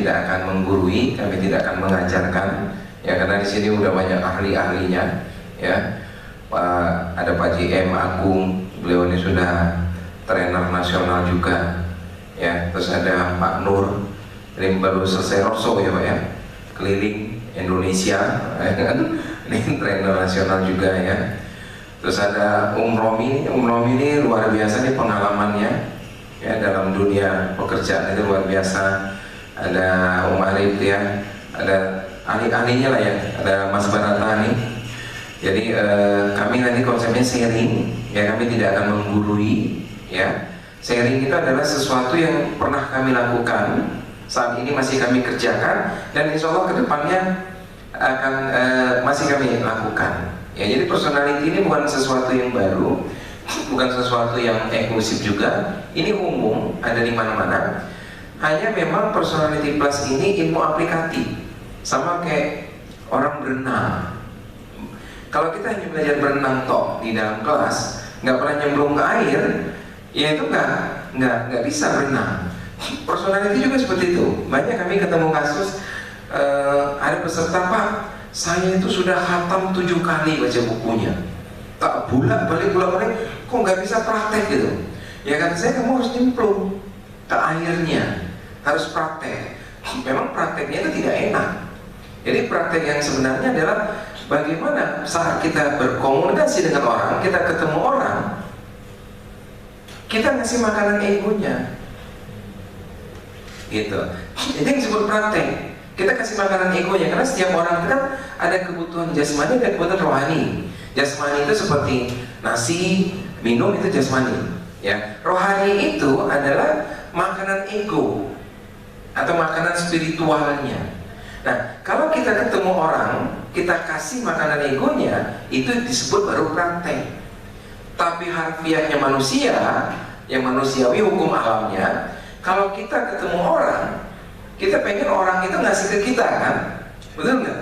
tidak akan menggurui, kami tidak akan mengajarkan, ya, karena di sini udah banyak ahli-ahlinya, ya. Ada Pak JM Agung, beliau ini sudah trainer nasional juga, ya. Terus ada Pak Nur, ini baru selesai roso, ya Pak, ya, keliling Indonesia, ya kan? Ini trainer nasional juga, ya. Terus ada Romi ini luar biasa nih pengalamannya, ya, dalam dunia pekerjaan itu luar biasa. Ada Arif, ya, ada ahli-ahlinya lah, ya, ada Mas Barata nih. Jadi kami nanti konsepnya sharing, ya, kami tidak akan menggurui, ya. Sharing itu adalah sesuatu yang pernah kami lakukan, saat ini masih kami kerjakan, dan insya Allah kedepannya akan masih kami lakukan. Ya, jadi personality ini bukan sesuatu yang baru, bukan sesuatu yang eksklusif juga. Ini umum, ada di mana-mana. Hanya memang personality plus ini ilmu aplikatif, sama kayak orang berenang. Kalau kita hanya belajar berenang toh di dalam kelas, nggak pernah nyemplung ke air, ya itu nggak bisa berenang. Personality juga seperti itu. Banyak kami ketemu kasus, ada peserta, Pak, saya itu sudah khatam 7 kali baca bukunya, tak bolak-balik, kok nggak bisa praktek gitu. Ya kan, kamu harus nyemplung ke airnya, harus praktek. Memang prakteknya itu tidak enak. Jadi praktek yang sebenarnya adalah bagaimana saat kita berkomunikasi dengan orang, kita ketemu orang, kita ngasih makanan egonya, gitu. Itu yang disebut praktek. Kita kasih makanan egonya, karena setiap orang itu kan ada kebutuhan jasmani dan kebutuhan rohani. Jasmani itu seperti nasi, minum, itu jasmani, ya. Rohani itu adalah makanan ego atau makanan spiritualnya. Nah, kalau kita ketemu orang, kita kasih makanan egonya, itu disebut baru praktek. Tapi harfiahnya manusia, yang manusiawi hukum alamnya, kalau kita ketemu orang, kita pengen orang itu ngasih ke kita, kan? Betul nggak?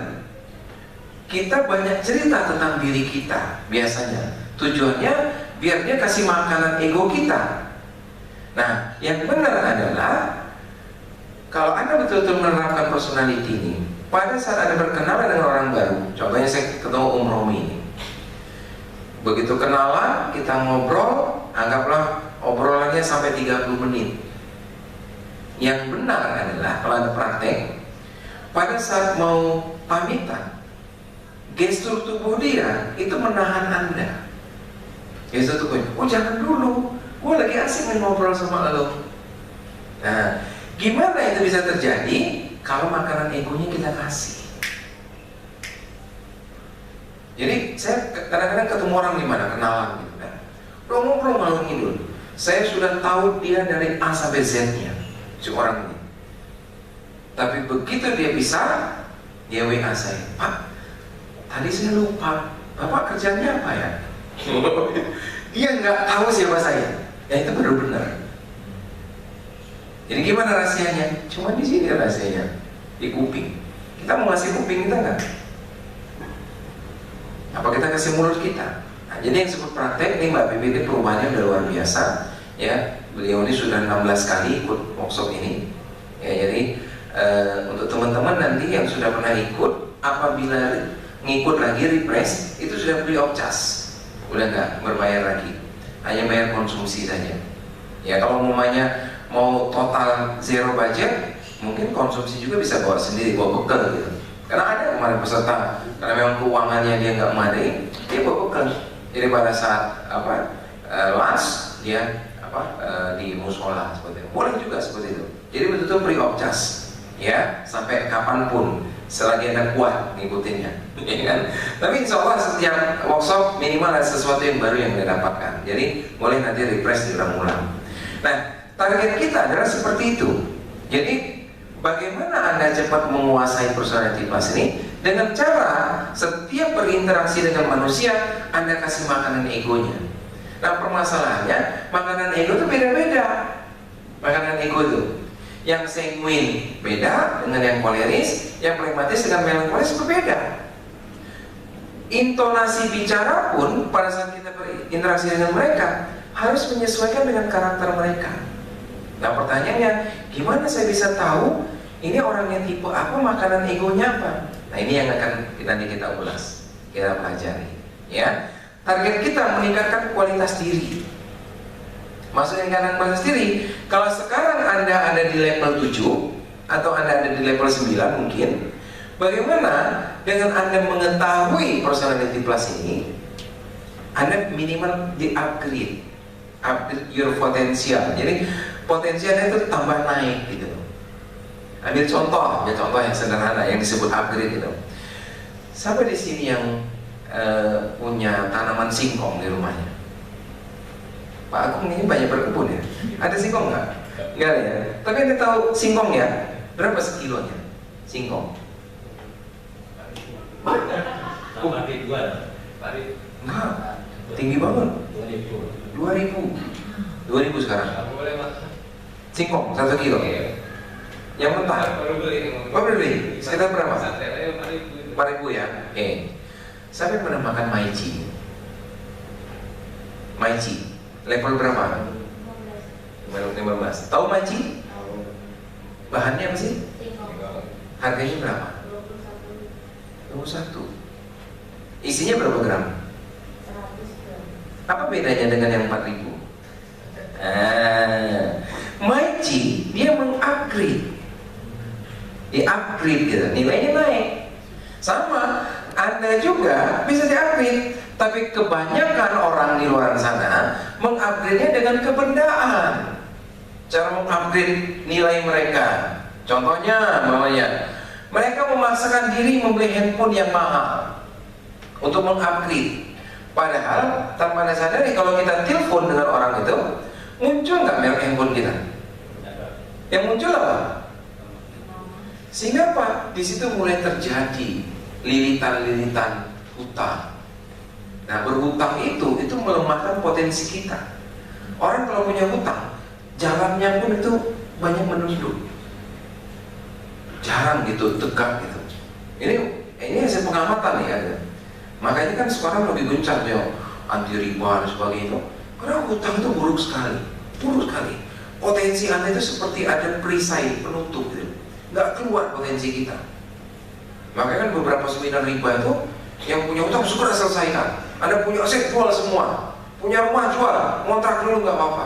Kita banyak cerita tentang diri kita biasanya. Tujuannya biar dia kasih makanan ego kita. Nah, yang benar adalah kalau Anda betul-betul menerapkan personality ini, pada saat Anda berkenalan dengan orang baru, contohnya saya ketemu Romi ini, begitu kenalan, kita ngobrol, anggaplah obrolannya sampai 30 menit. Yang benar adalah kalau Anda praktek, pada saat mau pamitan, gestur tubuh dia itu menahan Anda. Gestur tubuh, oh jangan dulu, gue lagi asik nih ngobrol sama lo. Nah, gimana itu bisa terjadi kalau makanan egonya kita kasih? Jadi saya kadang-kadang ketemu orang di mana, kenalan gitu kan, ngobrol malam ngidul. Saya sudah tahu dia dari A sampai Z-nya, si orang ini. Tapi begitu dia bisa, dia WA saya, Pak, tadi saya lupa, Bapak kerjanya apa ya? Dia nggak tahu siapa saya. Ya itu baru benar. Jadi gimana rahasianya? Cuma di sini rahasianya, di kuping. Kita mau ngasih kuping kita nggak? Apa kita kasih mulut kita? Nah, jadi yang disebut praktek ini Mbak Bibi, ini perubahannya udah luar biasa. Ya, beliau ini sudah 16 kali ikut workshop ini. Ya, jadi untuk teman-teman nanti yang sudah pernah ikut, apabila ngikut lagi refresh, itu sudah free of charge, udah nggak berbayar lagi, hanya bayar konsumsi saja. Ya, kalau umumnya mau total zero budget, mungkin konsumsi juga bisa bawa sendiri, bawa bekal gitu. Karena ada kemarin peserta, karena memang keuangannya dia nggak memadai, dia bawa bekal. Jadi pada saat last dia di musola seperti itu, boleh juga seperti itu. Jadi betul-betul free of charge, ya, sampai kapanpun, selagi Anda kuat ngikutinnya, ya kan? Tapi insya Allah setiap workshop minimal ada sesuatu yang baru yang Anda dapatkan. Jadi boleh nanti refresh diulang-ulang. Nah, target kita adalah seperti itu. Jadi bagaimana Anda cepat menguasai personality plus ini? Dengan cara setiap berinteraksi dengan manusia, Anda kasih makanan egonya. Nah, permasalahannya makanan ego itu beda-beda. Makanan ego itu, yang sanguin beda dengan yang koleris, yang pragmatis dengan melankolis berbeda. Intonasi bicara pun pada saat kita berinteraksi dengan mereka harus menyesuaikan dengan karakter mereka. Nah, pertanyaannya, gimana saya bisa tahu Ini orangnya tipe apa, makanan egonya apa. Nah ini yang akan nanti kita ulas, kita pelajari ya. Target kita meningkatkan kualitas diri. Maksudnya meningkatkan kualitas diri, kalau sekarang Anda ada di level 7 atau Anda ada di level 9 mungkin, bagaimana dengan Anda mengetahui personality plus ini, Anda minimal di-upgrade, upgrade your potential. Jadi potensialnya itu tambah naik gitu. Ambil contoh yang sederhana yang disebut upgrade gitu. Siapa di sini yang punya tanaman singkong di rumahnya? Pak Agung ini banyak berkebun ya. Ada singkong nggak? Nggak ada ya. Tapi Anda tahu singkong ya? Berapa sekilonya? Singkong? Nah, tinggi banget. 2000 sekarang. Singkong 1 kilo. Yang mentah. Baru beli. Sekitar berapa? 4.000 ya. Oke. Siapa yang pernah makan maici? Maici level berapa? 15. Tahu maici? Bahannya apa sih? Harganya berapa? 21. Isinya berapa gram? 100 gram. Apa bedanya dengan yang 4.000? Maici dia mengupgrade, di-upgrade gitu, nilainya naik. Sama, Anda juga bisa di-upgrade, tapi kebanyakan orang di luar sana mengupgrade-nya dengan kebendaan. Cara mengupgrade nilai mereka, contohnya mereka memaksakan diri membeli handphone yang mahal untuk mengupgrade. Padahal tanpa Anda sadari, kalau kita telepon dengan orang itu, muncul nggak merek handphone kita? Yang muncul apa? Sehingga apa? Di situ mulai terjadi lilitan-lilitan hutang. Nah, berhutang itu melemahkan potensi kita. Orang kalau punya hutang, jalannya pun itu banyak menunduk, jarang gitu, tegak gitu. Ini hasil pengamatan ya. Makanya kan sekarang lebih gencar ya anti riba dan sebagainya. Karena hutang itu buruk sekali. Potensi Anda itu seperti ada perisai penutup gitu. Nggak keluar potensi kita. Makanya kan beberapa seminar riba itu yang punya hutang segera selesaikan. Anda punya aset jual semua, punya rumah jual, ngontrak dulu nggak apa-apa.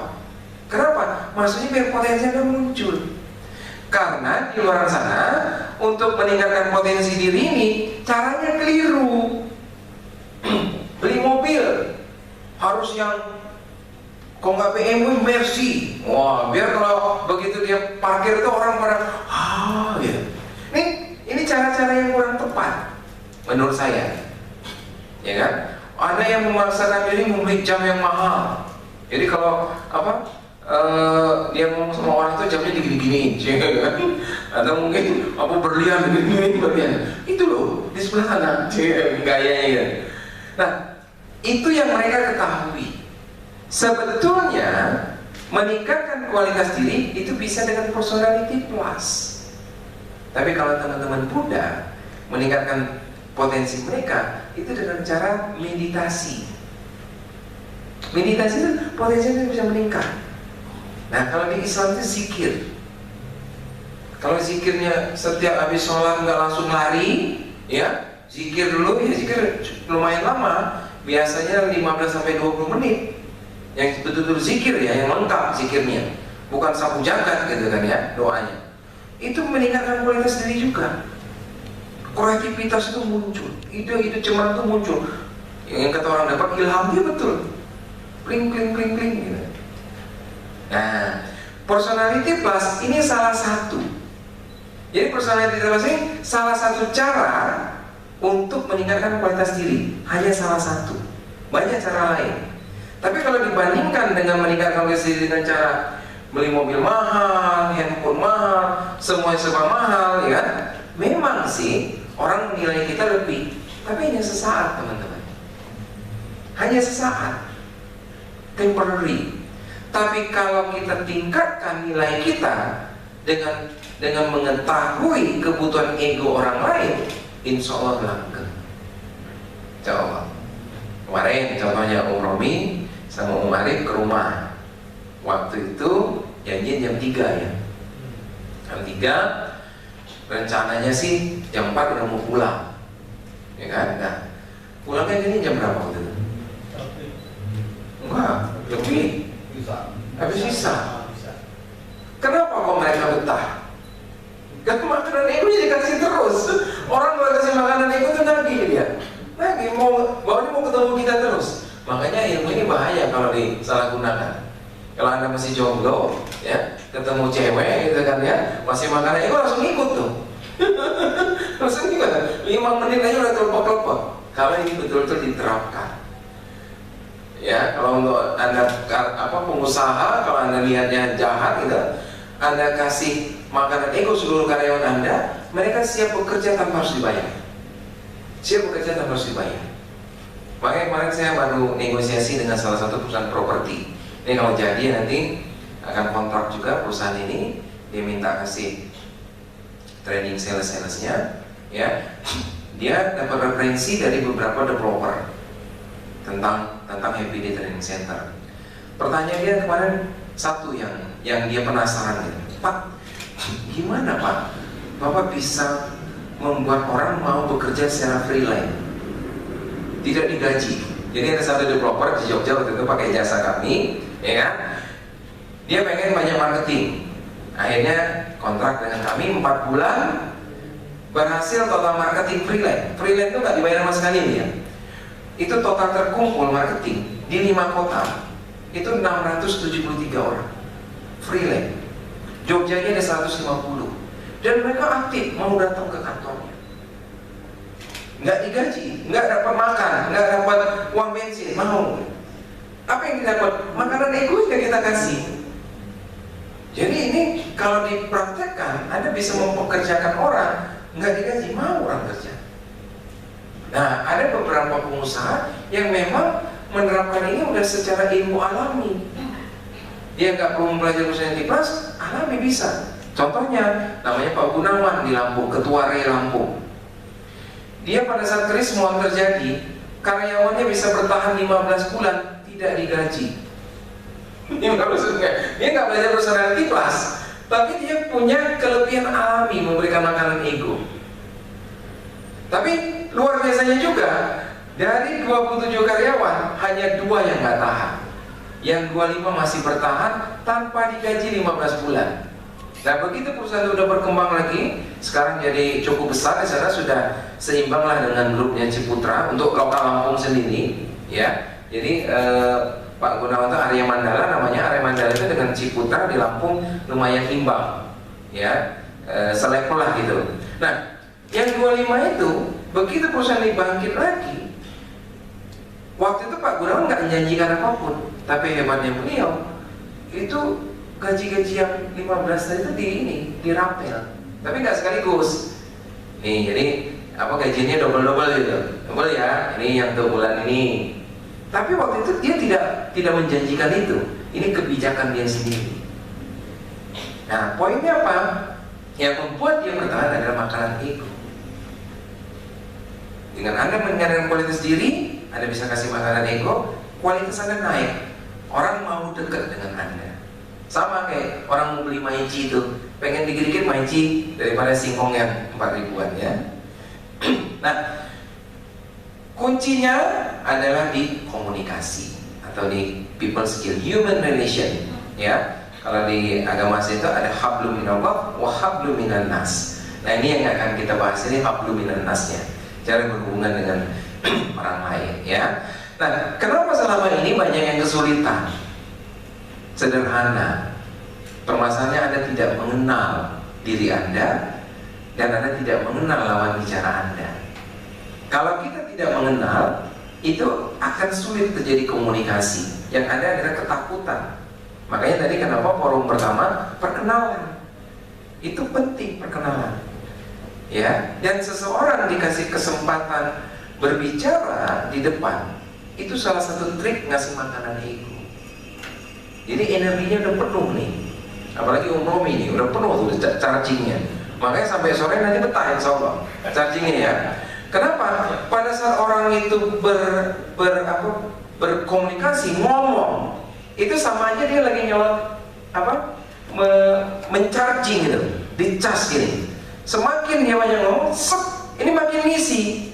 Kenapa? Maksudnya biar potensi Anda muncul. Karena di luar sana untuk meningkatkan potensi diri ini caranya keliru. Beli mobil harus yang kok nggak BMW Mercy. Wah, biar kalau begitu dia parkir itu orang pada ya. Ini cara-cara yang kurang tepat menurut saya. Ya kan? Ada yang memaksakan diri membeli jam yang mahal. Jadi kalau dia ngomong sama orang itu jamnya digini-gini, atau mungkin berlian berlian. Itu loh di sebelah sana gayanya ya. Nah, itu yang mereka ketahui. Sebetulnya meningkatkan kualitas diri itu bisa dengan personality plus. Tapi kalau teman-teman Buddha meningkatkan potensi mereka itu dengan cara meditasi. Meditasi itu potensinya bisa meningkat. Nah, kalau di Islam itu zikir. Kalau zikirnya setiap habis sholat nggak langsung lari, ya zikir dulu, ya zikir lumayan lama, biasanya 15-20 menit. Yang betul-betul zikir ya, yang lengkap zikirnya, bukan sapu jagat gitu kan ya doanya. Itu meningkatkan kualitas diri juga. Kreativitas itu muncul, ide-ide cemerlang itu muncul. Yang kata orang dapat ilham, dia betul. Kling gitu. Nah, personality plus ini salah satu. Jadi personality plus ini salah satu cara untuk meningkatkan kualitas diri. Hanya salah satu. Banyak cara lain. Tapi kalau dibandingkan dengan meningkatkan kualitas diri dengan cara beli mobil mahal, handphone mahal, semuanya serba mahal, ya kan? Memang sih orang menilai kita lebih, tapi hanya sesaat teman-teman. Hanya sesaat, temporary. Tapi kalau kita tingkatkan nilai kita dengan mengetahui kebutuhan ego orang lain, insya Allah langgeng. Coba kemarin contohnya Romi sama Arif ke rumah. Waktu itu janjian jam 3 ya. Jam 3 rencananya sih jam 4 udah mau pulang, ya kan? Nah, pulangnya gini jam berapa waktu itu? Enggak, lebih. Habis sisa. Kenapa kok mereka betah? Karena makanan ego dikasih terus. Orang kalau kasih makanan ego itu nagih dia. Nagih, baunya mau ketemu kita terus. Makanya ilmu ini bahaya kalau disalahgunakan. Kalau Anda masih jomblo, ya, ketemu cewek gitu kan ya, masih makanan ego langsung ikut tuh. Langsung gimana? 5 menit aja udah kelepok-kelepok. Kalau ini betul-betul diterapkan. Ya, kalau untuk Anda pengusaha, kalau Anda lihatnya jahat gitu, Anda kasih makanan ego seluruh karyawan Anda, mereka siap bekerja tanpa harus dibayar. Siap bekerja tanpa harus dibayar. Makanya kemarin saya baru negosiasi dengan salah satu perusahaan properti. Ini kalau jadi nanti akan kontrak juga perusahaan ini, dia minta kasih training salesnya, ya. Dia dapat referensi dari beberapa developer tentang Happy Day Training Center. Pertanyaan dia kemarin satu yang dia penasaran gitu. Pak, gimana Pak? Bapak bisa membuat orang mau bekerja secara freelance, tidak digaji. Jadi ada satu developer di Jogja waktu itu pakai jasa kami, ya kan? Dia pengen banyak marketing. Akhirnya kontrak dengan kami 4 bulan, berhasil total marketing freelance. Freelance itu nggak dibayar sama sekali dia. Itu total terkumpul marketing di 5 kota itu 673 orang freelance. Jogjanya ada 150 dan mereka aktif mau datang ke kantornya. Nggak digaji, nggak dapat makan, nggak dapat uang bensin, mau. Apa yang didapat? Makanan ego yang kita kasih. Jadi ini kalau dipraktekkan, Anda bisa mempekerjakan orang nggak digaji, mau orang kerja. Nah, ada beberapa pengusaha yang memang menerapkan ini udah secara ilmu alami. Dia nggak perlu belajar usaha di kelas, alami bisa. Contohnya, namanya Pak Gunawan di Lampung, Ketua RE Lampung. Dia pada saat krisis semua terjadi, karyawannya bisa bertahan 15 bulan tidak digaji. Ini maksudnya, dia nggak belajar usaha di kelas, tapi dia punya kelebihan alami memberikan makanan ego. Tapi luar biasanya juga, dari 27 karyawan hanya 2 yang nggak tahan, yang 25 masih bertahan tanpa digaji 15 bulan. Nah, begitu perusahaan itu udah berkembang lagi, sekarang jadi cukup besar di sana, sudah seimbang lah dengan grupnya Ciputra untuk lokal Lampung sendiri, ya. Jadi Pak Gunawan itu Arya Mandala namanya. Arya Mandala itu dengan Ciputra di Lampung lumayan imbang, ya, selevel lah gitu. Nah, yang 25 itu begitu perusahaan ini bangkit lagi, waktu itu Pak Gunawan nggak menjanjikan apapun, tapi hebatnya beliau itu gaji-gaji yang 15 tadi itu dirapel, tapi nggak sekaligus. Nih, jadi apa gajinya double gitu, double ya. Ini yang untuk bulan ini. Tapi waktu itu dia tidak menjanjikan itu. Ini kebijakan dia sendiri. Nah, poinnya apa? Yang membuat dia bertahan adalah makanan ego. Dengan Anda meningkatkan kualitas diri, Anda bisa kasih makanan ego, kualitas Anda naik. Orang mau dekat dengan Anda. Sama kayak orang mau beli maici itu, pengen dikit-dikit maici daripada singkong yang 4.000-an ya. Nah, kuncinya adalah di komunikasi atau di people skill, human relation, ya. Kalau di agama itu ada hablum minallah wa hablum minan nas. Nah, ini yang akan kita bahas, ini hablum minan nasnya, cara berhubungan dengan orang lain, ya. Nah, kenapa selama ini banyak yang kesulitan? Sederhana, permasalahannya Anda tidak mengenal diri Anda dan Anda tidak mengenal lawan bicara Anda. Kalau kita tidak mengenal, itu akan sulit terjadi komunikasi. Yang ada adalah ketakutan. Makanya tadi kenapa forum pertama perkenalan. Itu penting, perkenalan. Ya, dan seseorang dikasih kesempatan berbicara di depan, itu salah satu trik ngasih makanan ego. Jadi energinya udah penuh nih. Apalagi Romi ini udah penuh tuh chargingnya. Makanya sampai sore nanti betah insya Allah chargingnya ya. Kenapa? Pada saat orang itu berkomunikasi, ngomong, itu sama aja dia lagi nyolot mencharging gitu, dicas gini. Semakin dia banyak ngomong, ini makin ngisi.